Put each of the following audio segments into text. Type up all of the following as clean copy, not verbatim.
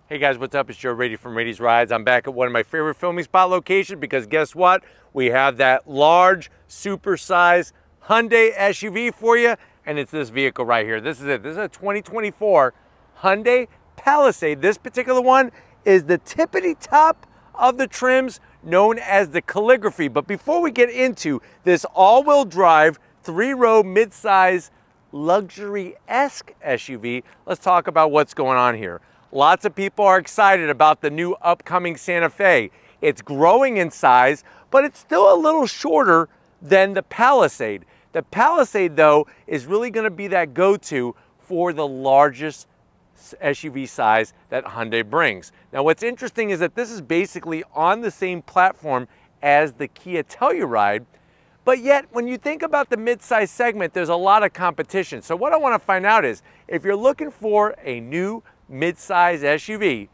Hey guys, what's up? It's Joe Rady from Rady's Rides. I'm back at one of my favorite filming spot locations because guess what? We have that large, super-sized Hyundai SUV for you, and it's this vehicle right here. This is it. This is a 2024 Hyundai Palisade. This particular one is the tippity top of the trims known as the calligraphy. But before we get into this all-wheel drive, three-row mid-size luxury-esque SUV, let's talk about what's going on here. Lots of people are excited about the new upcoming Santa Fe. It's growing in size, but it's still a little shorter than the Palisade. The Palisade, though, is really going to be that go-to for the largest SUV size that Hyundai brings. Now, what's interesting is that this is basically on the same platform as the Kia Telluride, but yet when you think about the mid-size segment, there's a lot of competition. So what I want to find out is, if you're looking for a new mid-size SUV,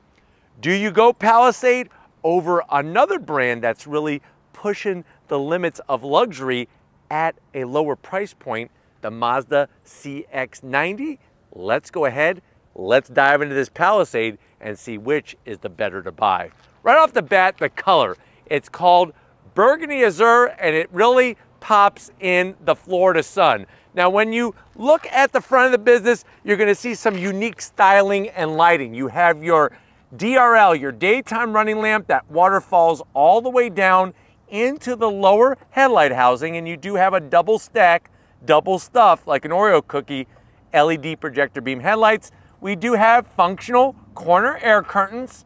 do you go Palisade over another brand that's really pushing the limits of luxury at a lower price point, the Mazda CX-90? Let's go ahead, let's dive into this Palisade and see which is the better to buy. Right off the bat, the color. It's called Burgundy Azure, and it really pops in the Florida sun. Now, when you look at the front of the business, you're going to see some unique styling and lighting. You have your DRL, your daytime running lamp, that waterfalls all the way down into the lower headlight housing, and you do have a double stack, double stuff, like an Oreo cookie, LED projector beam headlights. We do have functional corner air curtains,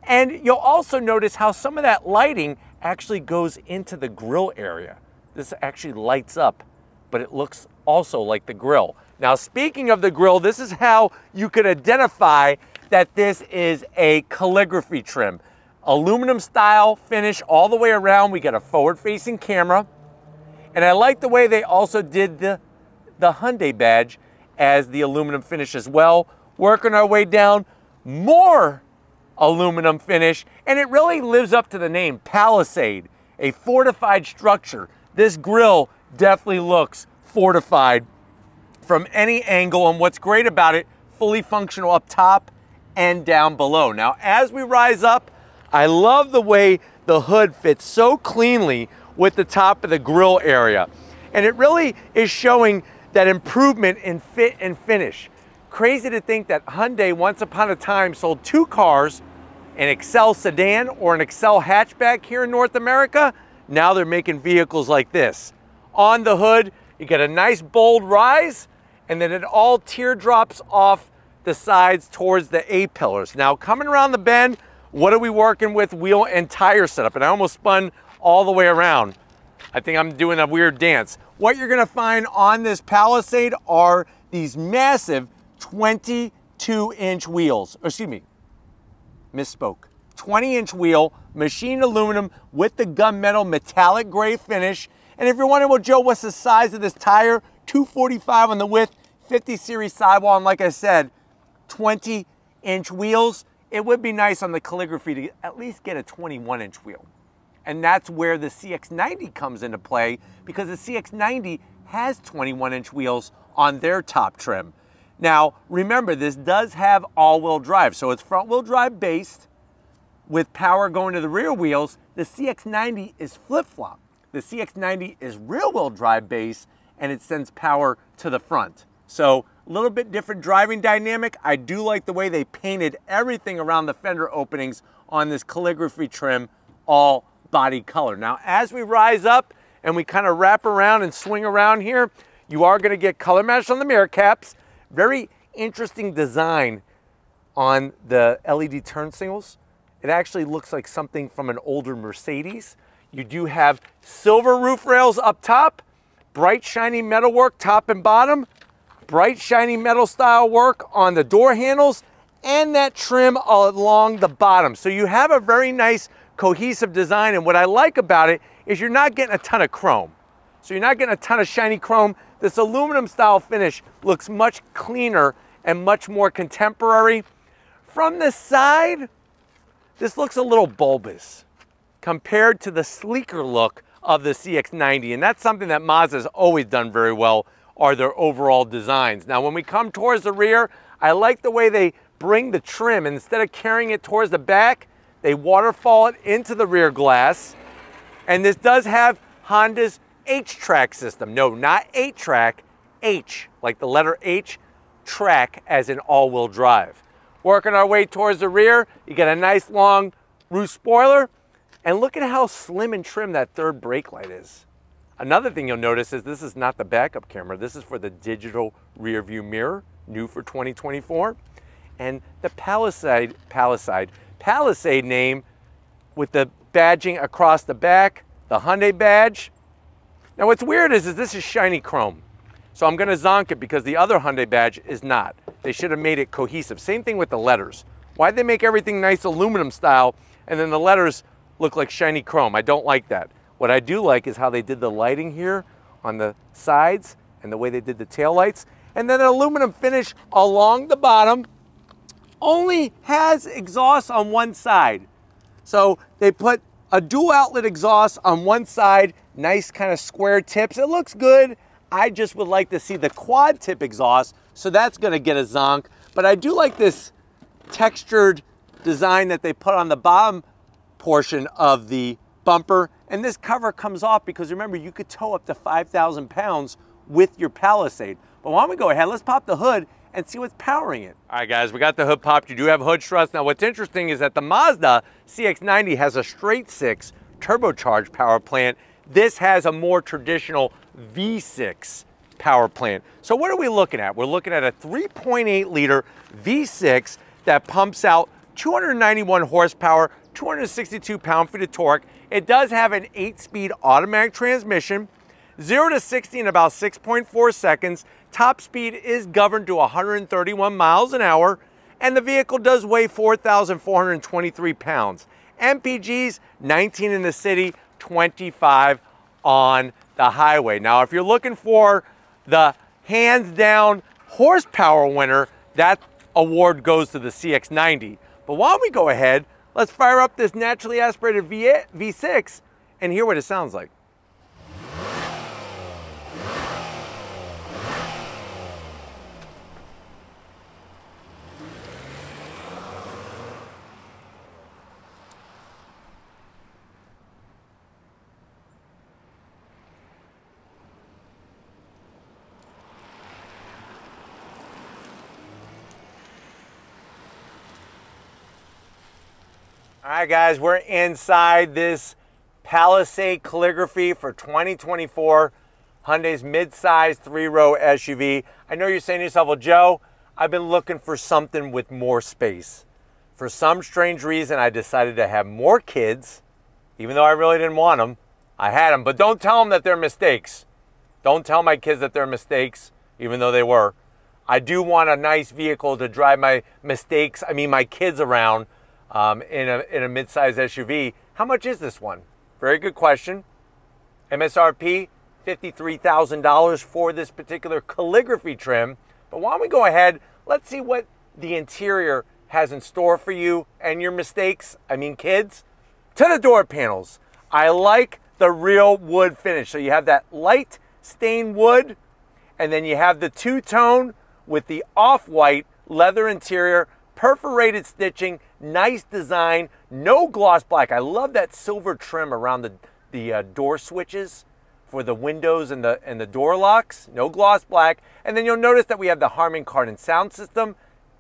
and you'll also notice how some of that lighting actually goes into the grille area. This actually lights up, but it looks also like the grille. Now, speaking of the grille, this is how you could identify that this is a calligraphy trim. Aluminum style finish all the way around. We got a forward-facing camera, and I like the way they also did the Hyundai badge as the aluminum finish as well. Working our way down, more aluminum finish, and it really lives up to the name, Palisade, a fortified structure. This grille definitely looks fortified from any angle, and what's great about it, fully functional up top and down below. Now, as we rise up, I love the way the hood fits so cleanly with the top of the grille area, and it really is showing that improvement in fit and finish. Crazy to think that Hyundai once upon a time sold two cars, an Excel sedan or an Excel hatchback here in North America. Now they're making vehicles like this. On the hood, you get a nice bold rise, and then it all teardrops off the sides towards the A-pillars. Now, coming around the bend, what are we working with? Wheel and tire setup, and I almost spun all the way around. I think I'm doing a weird dance. What you're gonna find on this Palisade are these massive 22-inch wheels. Excuse me, misspoke. 20-inch wheel, machined aluminum with the gunmetal metallic gray finish. And if you're wondering, well, Joe, what's the size of this tire? 245 on the width, 50 series sidewall, and like I said, 20-inch wheels. It would be nice on the calligraphy to at least get a 21-inch wheel. And that's where the CX-90 comes into play, because the CX-90 has 21-inch wheels on their top trim. Now, remember, this does have all-wheel drive, so it's front-wheel drive based with power going to the rear wheels. The CX-90 is flip-flop. The CX-90 is rear-wheel drive base, and it sends power to the front. So a little bit different driving dynamic. I do like the way they painted everything around the fender openings on this calligraphy trim, all body color. Now, as we rise up and we kind of wrap around and swing around here, you are going to get color match on the mirror caps. Very interesting design on the LED turn signals. It actually looks like something from an older Mercedes. You do have silver roof rails up top, bright shiny metalwork top and bottom, bright shiny metal style work on the door handles, and that trim along the bottom. So you have a very nice cohesive design, and what I like about it is you're not getting a ton of chrome. So you're not getting a ton of shiny chrome. This aluminum style finish looks much cleaner and much more contemporary. From the side, this looks a little bulbous compared to the sleeker look of the CX-90, and that's something that Mazda's always done very well, are their overall designs. Now, when we come towards the rear, I like the way they bring the trim, and instead of carrying it towards the back, they waterfall it into the rear glass. And this does have Honda's H-Track system. No, not 8-track, H, like the letter H, track as in all-wheel drive. Working our way towards the rear, you get a nice long roof spoiler, and look at how slim and trim that third brake light is. Another thing you'll notice is this is not the backup camera. This is for the digital rear view mirror, new for 2024. And the Palisade name with the badging across the back, the Hyundai badge. Now what's weird is this is shiny chrome. So I'm gonna zonk it because the other Hyundai badge is not. They should have made it cohesive. Same thing with the letters. Why'd they make everything nice aluminum style and then the letters look like shiny chrome? I don't like that. What I do like is how they did the lighting here on the sides and the way they did the taillights. And then an aluminum finish along the bottom. Only has exhaust on one side. So they put a dual outlet exhaust on one side, nice kind of square tips. It looks good. I just would like to see the quad tip exhaust, so that's gonna get a zonk. But I do like this textured design that they put on the bottom portion of the bumper. And this cover comes off because remember, you could tow up to 5,000 pounds with your Palisade. But why don't we go ahead, let's pop the hood and see what's powering it. All right guys, we got the hood popped. You do have hood struts. Now what's interesting is that the Mazda CX-90 has a straight six turbocharged power plant. This has a more traditional V6 power plant. So what are we looking at? We're looking at a 3.8 liter V6 that pumps out 291 horsepower, 262 pound-feet of torque. It does have an 8-speed automatic transmission, 0 to 60 in about 6.4 seconds. Top speed is governed to 131 miles an hour, and the vehicle does weigh 4,423 pounds. MPGs, 19 in the city, 25 on the highway. Now, if you're looking for the hands-down horsepower winner, that award goes to the CX-90. But why don't we go ahead, let's fire up this naturally aspirated V6 and hear what it sounds like. All right, guys, we're inside this Palisade calligraphy for 2024, Hyundai's midsize 3-row SUV. I know you're saying to yourself, well, Joe, I've been looking for something with more space. For some strange reason, I decided to have more kids, even though I really didn't want them. I had them, but don't tell them that they're mistakes. Don't tell my kids that they're mistakes, even though they were. I do want a nice vehicle to drive my kids around. In a midsize SUV. How much is this one? Very good question. MSRP, $53,000 for this particular calligraphy trim. But why don't we go ahead, let's see what the interior has in store for you and your mistakes, kids. To the door panels. I like the real wood finish. So you have that light stained wood, and then you have the two-tone with the off-white leather interior, perforated stitching, nice design, no gloss black. I love that silver trim around the door switches for the windows and the door locks, no gloss black. And then you'll notice that we have the Harman Kardon sound system,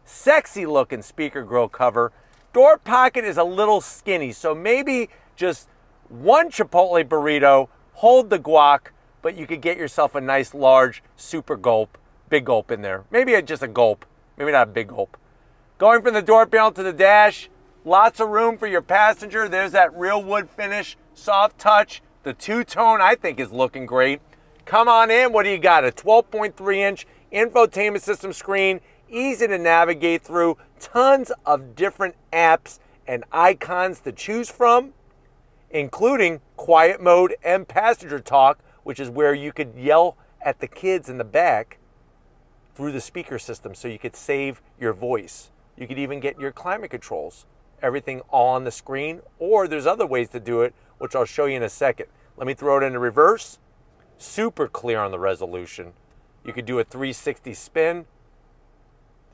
sexy looking speaker grille cover. Door pocket is a little skinny, so maybe just one Chipotle burrito, hold the guac, but you could get yourself a nice large super gulp, big gulp in there. Maybe just a gulp, maybe not a big gulp. Going from the door panel to the dash, lots of room for your passenger. There's that real wood finish, soft touch. The two-tone, I think, is looking great. Come on in. What do you got? A 12.3-inch infotainment system screen, easy to navigate through, tons of different apps and icons to choose from, including quiet mode and passenger talk, which is where you could yell at the kids in the back through the speaker system so you could save your voice. You could even get your climate controls, everything on the screen, or there's other ways to do it, which I'll show you in a second. Let me throw it into reverse. Super clear on the resolution. You could do a 360 spin.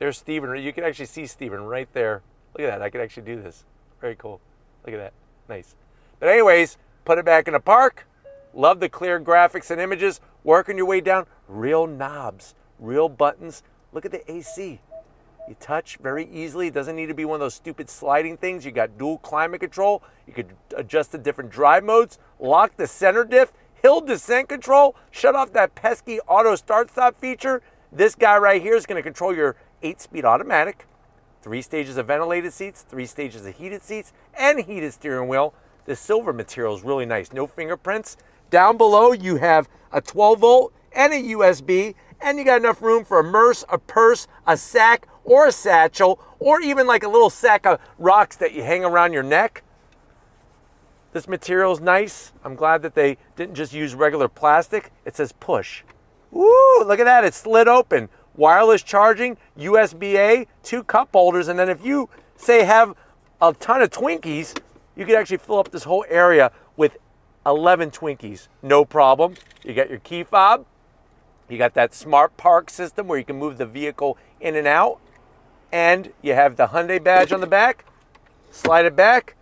There's Steven. You can actually see Steven right there. Look at that. I can actually do this. Very cool. Look at that. Nice. But anyways, put it back in the park. Love the clear graphics and images. Working your way down. Real knobs. Real buttons. Look at the AC. You touch very easily. It doesn't need to be one of those stupid sliding things. You got dual climate control. You could adjust the different drive modes. Lock the center diff. Hill descent control. Shut off that pesky auto start-stop feature. This guy right here is going to control your 8-speed automatic. 3 stages of ventilated seats, 3 stages of heated seats, and heated steering wheel. The silver material is really nice. No fingerprints. Down below, you have a 12-volt and a USB, and you got enough room for a purse, a purse, a sack, or a satchel, or even like a little sack of rocks that you hang around your neck. This material is nice. I'm glad that they didn't just use regular plastic. It says push. Woo, look at that. It slid open. Wireless charging, USB-A, 2 cup holders, and then if you, say, have a ton of Twinkies, you could actually fill up this whole area with 11 Twinkies. No problem. You got your key fob. You got that smart park system where you can move the vehicle in and out. And you have the Hyundai badge on the back. Slide it back.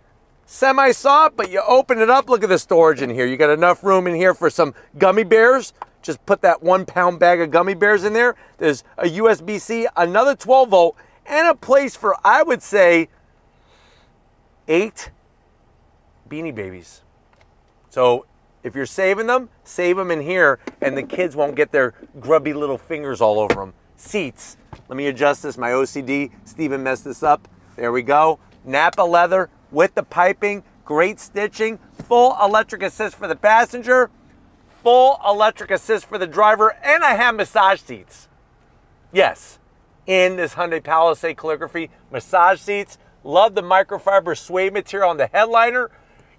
Semi-soft, but you open it up. Look at the storage in here. You got enough room in here for some gummy bears. Just put that 1-pound bag of gummy bears in there. There's a USB-C, another 12-volt, and a place for, I would say, 8 Beanie Babies. So if you're saving them, save them in here, and the kids won't get their grubby little fingers all over them. Seats. Let me adjust this. My OCD. Steven messed this up. There we go. Nappa leather with the piping. Great stitching. Full electric assist for the passenger. Full electric assist for the driver, and I have massage seats. Yes, in this Hyundai Palisade calligraphy, massage seats. Love the microfiber suede material on the headliner.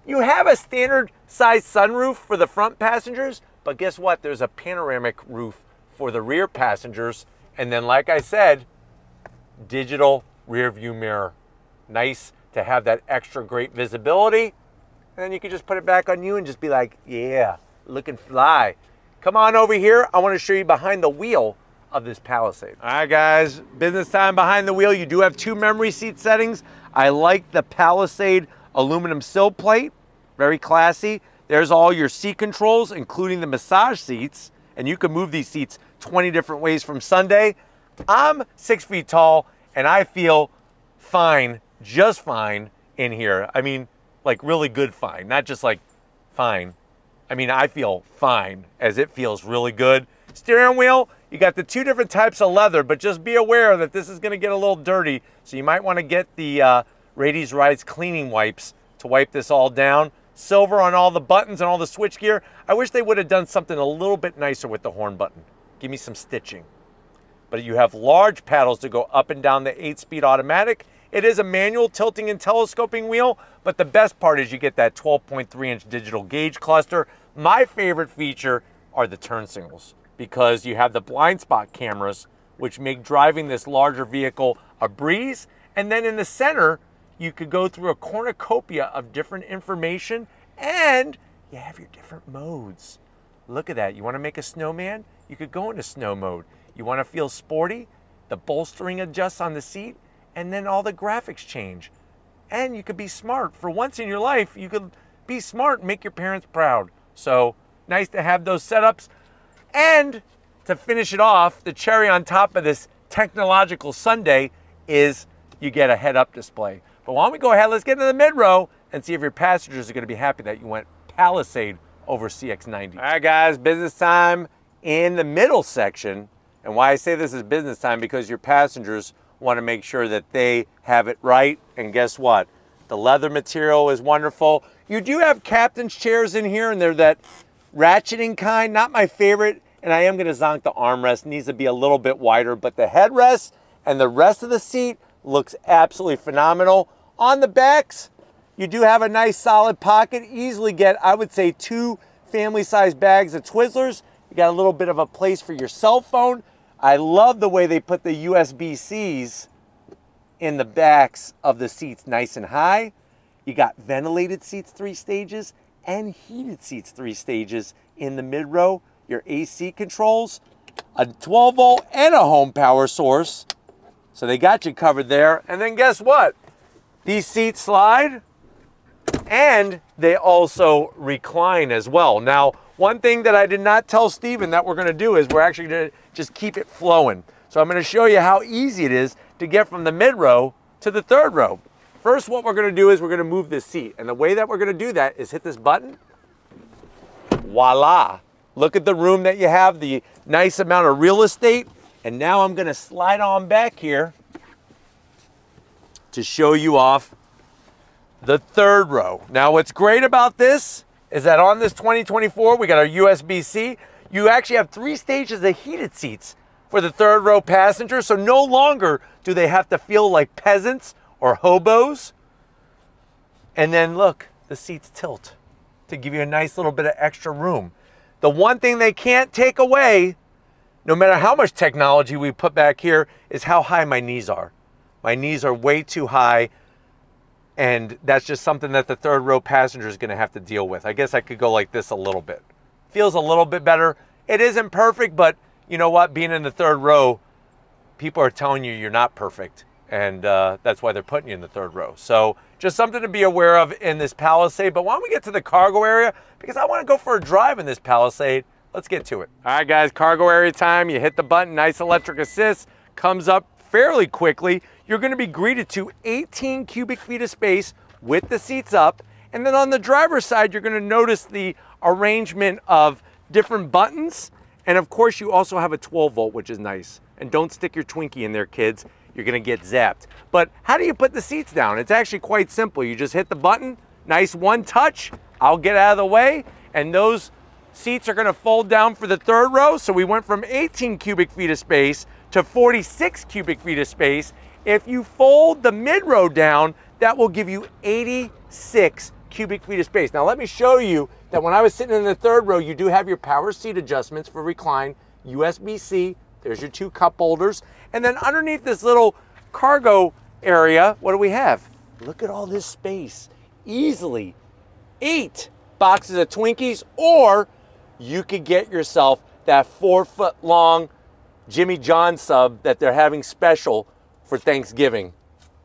You have a standard size sunroof for the front passengers, but guess what? There's a panoramic roof for the rear passengers. And then, like I said, digital rear view mirror. Nice to have that extra great visibility. And then you can just put it back on you and just be like, yeah, looking fly. Come on over here. I want to show you behind the wheel of this Palisade. All right, guys, business time behind the wheel. You do have 2 memory seat settings. I like the Palisade aluminum sill plate. Very classy. There's all your seat controls, including the massage seats. And you can move these seats 20 different ways from Sunday. I'm 6 feet tall, and I feel fine, just fine in here. I mean, like really good fine, not just like fine. I mean, I feel fine as it feels really good. Steering wheel, you got the 2 different types of leather, but just be aware that this is going to get a little dirty. So you might want to get the Rady's Rides cleaning wipes to wipe this all down. Silver on all the buttons and all the switch gear. I wish they would have done something a little bit nicer with the horn button. Give me some stitching. But you have large paddles to go up and down the 8-speed automatic. It is a manual tilting and telescoping wheel, but the best part is you get that 12.3-inch digital gauge cluster. My favorite feature are the turn signals because you have the blind spot cameras, which make driving this larger vehicle a breeze. And then in the center, you could go through a cornucopia of different information, and you have your different modes. Look at that. You want to make a snowman? You could go into snow mode. You want to feel sporty? The bolstering adjusts on the seat, and then all the graphics change. And you could be smart. For once in your life, you could be smart and make your parents proud. So nice to have those setups. And to finish it off, the cherry on top of this technological sundae is you get a head-up display. But why don't we go ahead, let's get into the mid-row and see if your passengers are going to be happy that you went Palisade over CX-90. All right, guys, business time in the middle section. And why I say this is business time, because your passengers want to make sure that they have it right. And guess what? The leather material is wonderful. You do have captain's chairs in here, and they're that ratcheting kind, not my favorite. And I am going to zonk the armrest. It needs to be a little bit wider, but the headrest and the rest of the seat looks absolutely phenomenal. On the backs, you do have a nice solid pocket. Easily get, I would say, 2 family-sized bags of Twizzlers. You got a little bit of a place for your cell phone. I love the way they put the USB-Cs in the backs of the seats nice and high. You got ventilated seats 3 stages and heated seats 3 stages in the mid-row. Your AC controls, a 12-volt and a home power source. So they got you covered there. And then guess what? These seats slide and they also recline as well. Now, one thing that I did not tell Steven that we're gonna do is we're actually gonna just keep it flowing. So I'm gonna show you how easy it is to get from the mid row to the third row. First, what we're gonna do is we're gonna move this seat. And the way that we're gonna do that is hit this button. Voila. Look at the room that you have, the nice amount of real estate. And now I'm gonna slide on back here to show you off the third row. Now, what's great about this is that on this 2024, we got our USB-C. You actually have 3 stages of heated seats for the third row passengers. So no longer do they have to feel like peasants or hobos. And then look, the seats tilt to give you a nice little bit of extra room. The one thing they can't take away, no matter how much technology we put back here, is how high my knees are. My knees are way too high, and that's just something that the third row passenger is gonna have to deal with. I guess I could go like this a little bit. Feels a little bit better. It isn't perfect, but you know what? Being in the third row, people are telling you you're not perfect, and that's why they're putting you in the third row. So just something to be aware of in this Palisade. But why don't we get to the cargo area? Because I wanna go for a drive in this Palisade. Let's get to it. All right, guys, cargo area time. You hit the button, nice electric assist, comes up fairly quickly. You're gonna be greeted to 18 cubic feet of space with the seats up. And then on the driver's side, you're gonna notice the arrangement of different buttons. And of course, you also have a 12 volt, which is nice. And don't stick your Twinkie in there, kids. You're gonna get zapped. But how do you put the seats down? It's actually quite simple. You just hit the button, nice one touch. I'll get out of the way, and those seats are gonna fold down for the third row. So we went from 18 cubic feet of space to 46 cubic feet of space. If you fold the mid row down, that will give you 86 cubic feet of space. Now let me show you that when I was sitting in the third row, you do have your power seat adjustments for recline, USB-C, there's your 2 cup holders. And then underneath this little cargo area, what do we have? Look at all this space. Easily 8 boxes of Twinkies, or you could get yourself that 4-foot long Jimmy John sub that they're having special for Thanksgiving.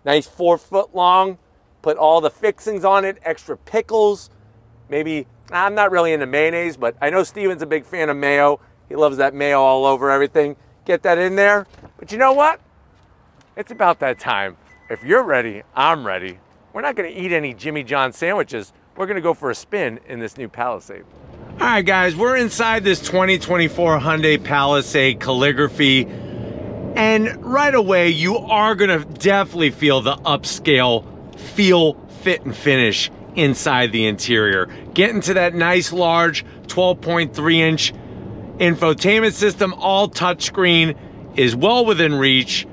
Nice 4-foot long, put all the fixings on it, extra pickles, maybe, I'm not really into mayonnaise, but I know Steven's a big fan of mayo. He loves that mayo all over everything. Get that in there. But you know what? It's about that time. If you're ready, I'm ready. We're not gonna eat any Jimmy John sandwiches. We're gonna go for a spin in this new Palisade. All right, guys, we're inside this 2024 Hyundai Palisade Calligraphy. And right away, you are gonna definitely feel the upscale feel, fit, and finish inside the interior. Get into that nice large 12.3-inch infotainment system, all touchscreen, is well within reach.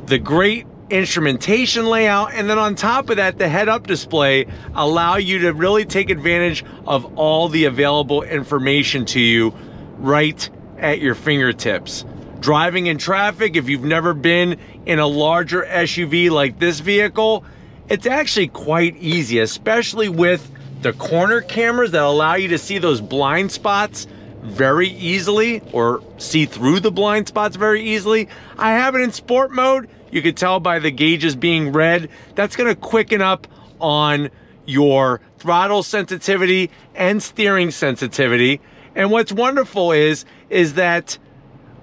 The great instrumentation layout, and then on top of that, the head-up display allow you to really take advantage of all the available information to you right at your fingertips. Driving in traffic, if you've never been in a larger SUV like this vehicle, it's actually quite easy, especially with the corner cameras that allow you to see those blind spots very easily, or see through the blind spots very easily. I have it in sport mode. You can tell by the gauges being red. That's gonna quicken up on your throttle sensitivity and steering sensitivity. And what's wonderful is that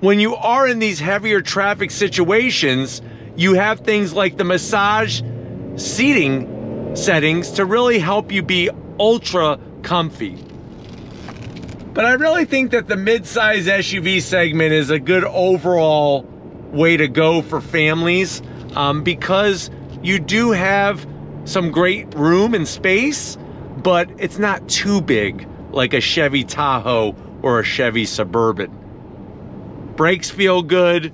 when you are in these heavier traffic situations, you have things like the massage seating settings to really help you be ultra comfy. But I really think that the mid-size SUV segment is a good overall way to go for families, because you do have some great room and space, but it's not too big like a Chevy Tahoe or a Chevy Suburban. Brakes feel good.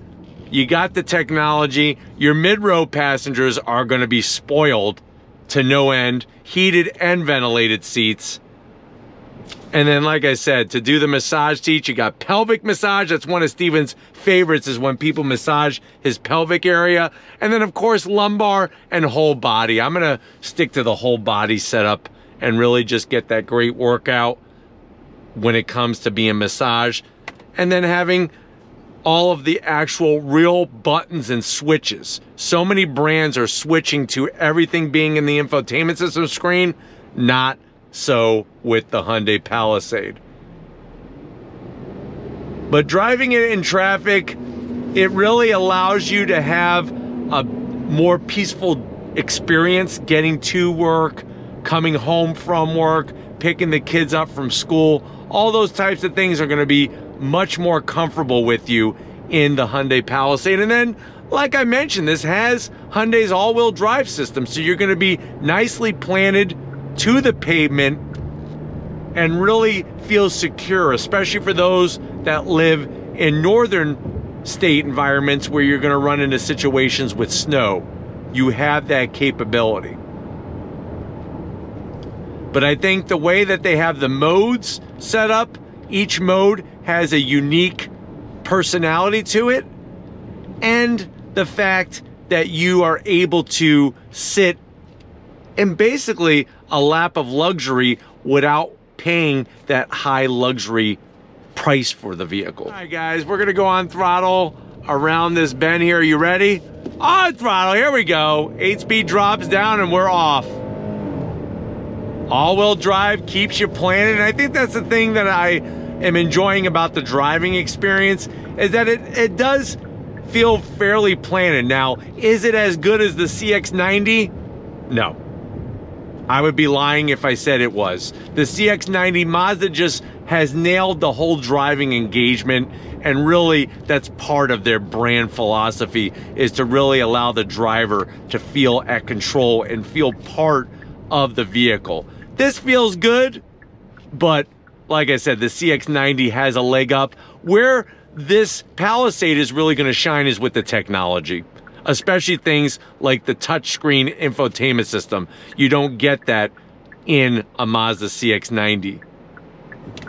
You got the technology. Your mid-row passengers are going to be spoiled to no end. Heated and ventilated seats. And then, like I said, to do the massage seats, you got pelvic massage. That's one of Steven's favorites, is when people massage his pelvic area. And then, of course, lumbar and whole body. I'm going to stick to the whole body setup and really just get that great workout when it comes to being massaged. And then having all of the actual real buttons and switches. So many brands are switching to everything being in the infotainment system screen. Not so with the Hyundai Palisade. But driving it in traffic, it really allows you to have a more peaceful experience getting to work, coming home from work, picking the kids up from school. All those types of things are going to be much more comfortable with you in the Hyundai Palisade. And then, like I mentioned, this has Hyundai's all-wheel drive system, so you're going to be nicely planted to the pavement and really feel secure, especially for those that live in northern state environments where you're going to run into situations with snow. You have that capability. But I think the way that they have the modes set up, each mode has a unique personality to it, and the fact that you are able to sit in basically a lap of luxury without paying that high luxury price for the vehicle. All right, guys, we're gonna go on throttle around this bend here. Are you ready? On throttle, here we go. 8-speed drops down and we're off. All-wheel drive keeps you planted, and I think that's the thing that I am enjoying about the driving experience, is that it does feel fairly planted. Now, is it as good as the CX-90? No. I would be lying if I said it was. The CX-90 Mazda just has nailed the whole driving engagement, and really that's part of their brand philosophy, is to really allow the driver to feel at control and feel part of the vehicle. This feels good, but like I said, the CX-90 has a leg up. Where this Palisade is really going to shine is with the technology, especially things like the touchscreen infotainment system. You don't get that in a Mazda CX-90.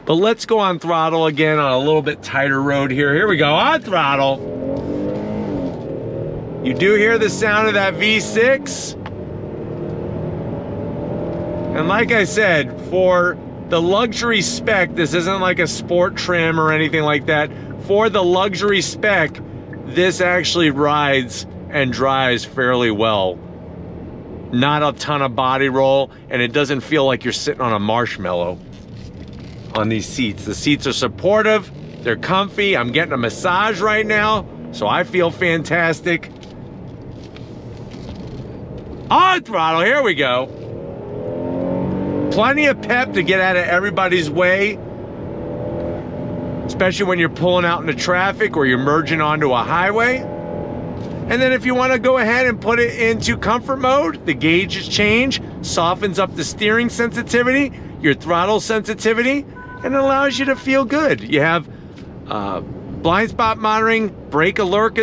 But let's go on throttle again on a little bit tighter road here. Here we go, on throttle. You do hear the sound of that V6. And like I said, for the luxury spec, this isn't like a sport trim or anything like that. For the luxury spec, this actually rides and drives fairly well. Not a ton of body roll, and it doesn't feel like you're sitting on a marshmallow on these seats. The seats are supportive, they're comfy. I'm getting a massage right now, so I feel fantastic. On throttle, here we go. Plenty of pep to get out of everybody's way, especially when you're pulling out into traffic or you're merging onto a highway. And then if you want to go ahead and put it into comfort mode, the gauges change, softens up the steering sensitivity, your throttle sensitivity, and it allows you to feel good. You have blind spot monitoring, brake alert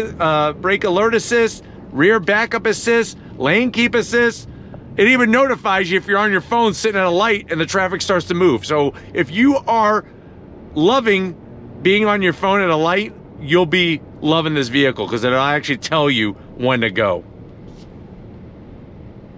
assist, rear backup assist, lane keep assist. It even notifies you if you're on your phone sitting at a light and the traffic starts to move. So if you are loving being on your phone at a light, you'll be loving this vehicle, because it'll actually tell you when to go.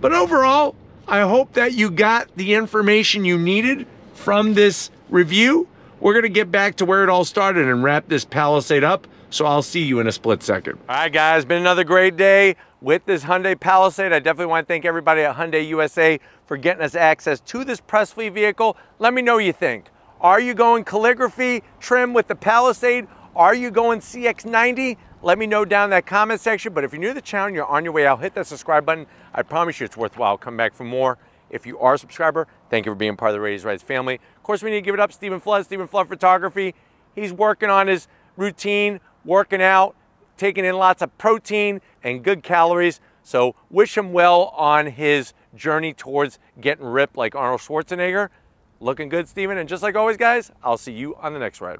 But overall, I hope that you got the information you needed from this review. We're gonna get back to where it all started and wrap this Palisade up, so I'll see you in a split second. All right, guys, been another great day with this Hyundai Palisade. I definitely want to thank everybody at Hyundai USA for getting us access to this press fleet vehicle. Let me know what you think. Are you going calligraphy trim with the Palisade? Are you going CX-90? Let me know down in that comment section. But if you're new to the channel and you're on your way out, hit that subscribe button. I promise you it's worthwhile. Come back for more. If you are a subscriber, thank you for being part of the Raised Rides family. Of course, we need to give it up Stephen Flood Photography. He's working on his routine, working out, taking in lots of protein and good calories. So wish him well on his journey towards getting ripped like Arnold Schwarzenegger. Looking good, Stephen. And just like always, guys, I'll see you on the next ride.